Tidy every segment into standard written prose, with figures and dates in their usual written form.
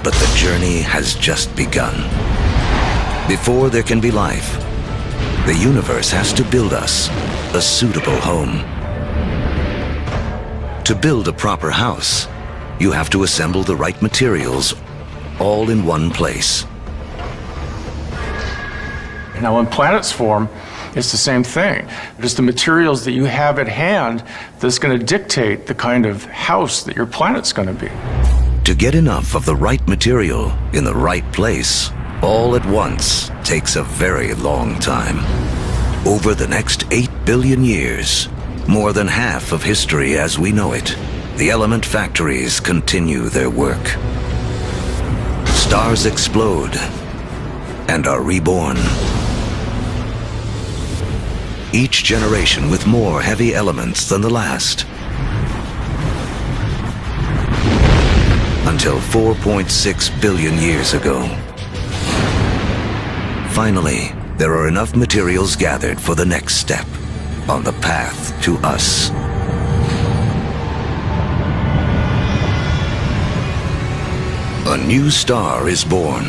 But the journey has just begun. Before there can be life, the universe has to build us a suitable home. To build a proper house, you have to assemble the right materials all in one place. Now, when planets form, it's the same thing. It's the materials that you have at hand that's going to dictate the kind of house that your planet's going to be. To get enough of the right material in the right place all at once takes a very long time. Over the next 8 billion years, more than half of history as we know it, the element factories continue their work. Stars explode and are reborn. Each generation with more heavy elements than the last. Until 4.6 billion years ago. Finally, there are enough materials gathered for the next step on the path to us. A new star is born.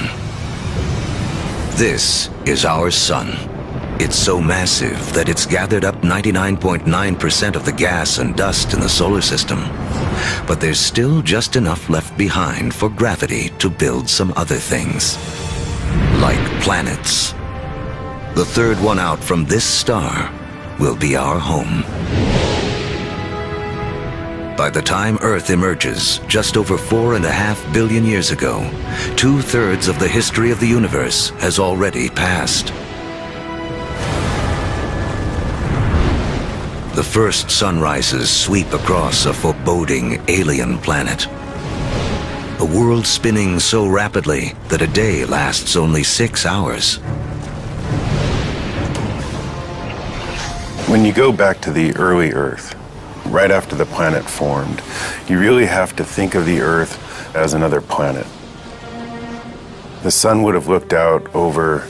This is our sun. It's so massive that it's gathered up 99.9% of the gas and dust in the solar system. But there's still just enough left behind for gravity to build some other things. Like planets. The third one out from this star will be our home. By the time Earth emerges, just over 4.5 billion years ago, 2/3 of the history of the universe has already passed. The first sunrises sweep across a foreboding alien planet. A world spinning so rapidly that a day lasts only 6 hours. When you go back to the early Earth, right after the planet formed, you really have to think of the Earth as another planet. The sun would have looked out over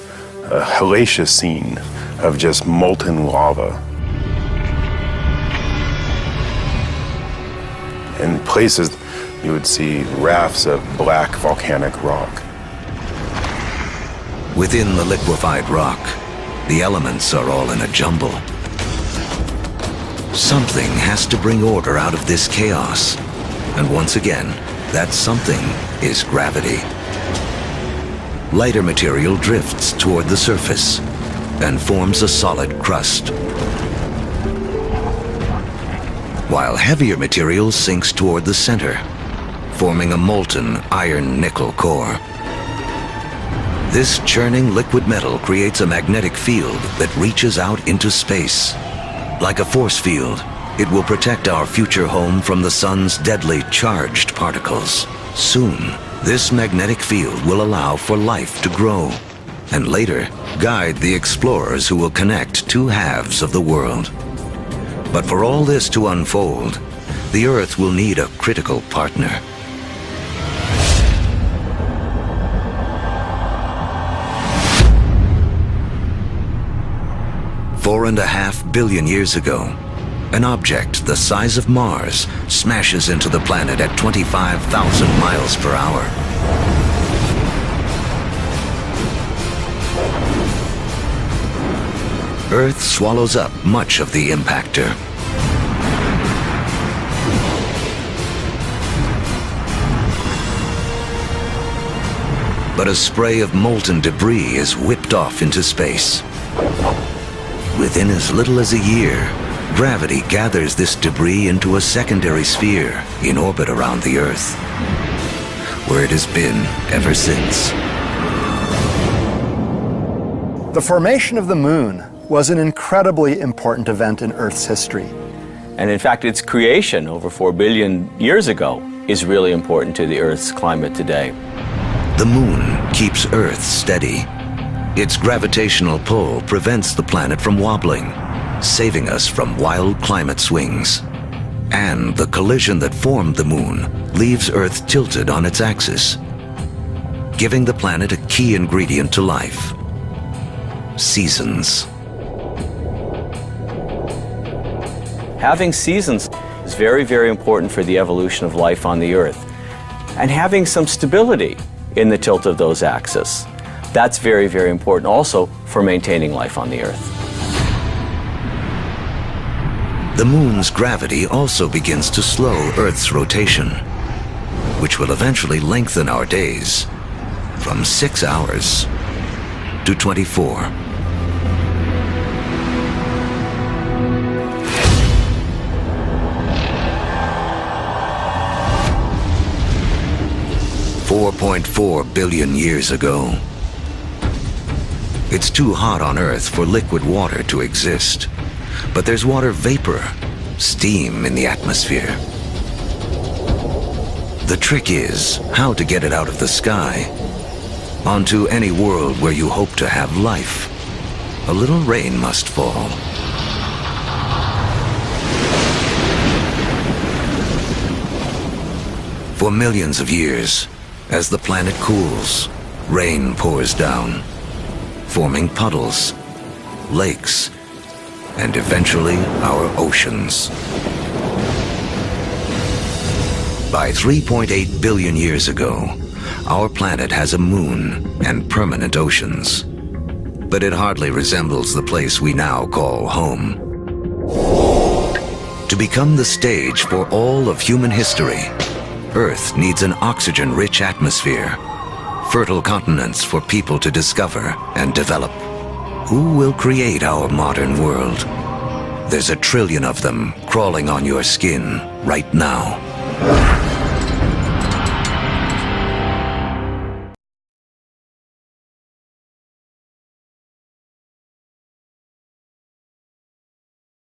a hellacious scene of just molten lava. In places, you would see rafts of black volcanic rock. Within the liquefied rock, the elements are all in a jumble. Something has to bring order out of this chaos. And once again, that something is gravity. Lighter material drifts toward the surface and forms a solid crust, while heavier material sinks toward the center, forming a molten iron-nickel core. This churning liquid metal creates a magnetic field that reaches out into space. Like a force field, it will protect our future home from the sun's deadly charged particles. Soon, this magnetic field will allow for life to grow, and later, guide the explorers who will connect two halves of the world. But for all this to unfold, the Earth will need a critical partner. Four and a half billion years ago, an object the size of Mars smashes into the planet at 25,000 miles per hour. Earth swallows up much of the impactor. But a spray of molten debris is whipped off into space. Within as little as a year, gravity gathers this debris into a secondary sphere in orbit around the Earth, where it has been ever since. The formation of the moon was an incredibly important event in Earth's history. And in fact, its creation over 4 billion years ago is really important to the Earth's climate today. The moon keeps Earth steady. Its gravitational pull prevents the planet from wobbling, saving us from wild climate swings. And the collision that formed the moon leaves Earth tilted on its axis, giving the planet a key ingredient to life: seasons. Having seasons is very, very important for the evolution of life on the Earth. And having some stability in the tilt of those axes. That's very, very important also for maintaining life on the Earth. The moon's gravity also begins to slow Earth's rotation, which will eventually lengthen our days from 6 hours to 24. $4.4 billion years ago. It's too hot on Earth for liquid water to exist, but there's water vapor, steam in the atmosphere. The trick is how to get it out of the sky onto any world where you hope to have life. A little rain must fall. For millions of years, as the planet cools, rain pours down, forming puddles, lakes, and eventually our oceans. By 3.8 billion years ago, our planet has a moon and permanent oceans, but it hardly resembles the place we now call home. To become the stage for all of human history, Earth needs an oxygen-rich atmosphere, fertile continents for people to discover and develop. Who will create our modern world? There's 1 trillion of them crawling on your skin right now.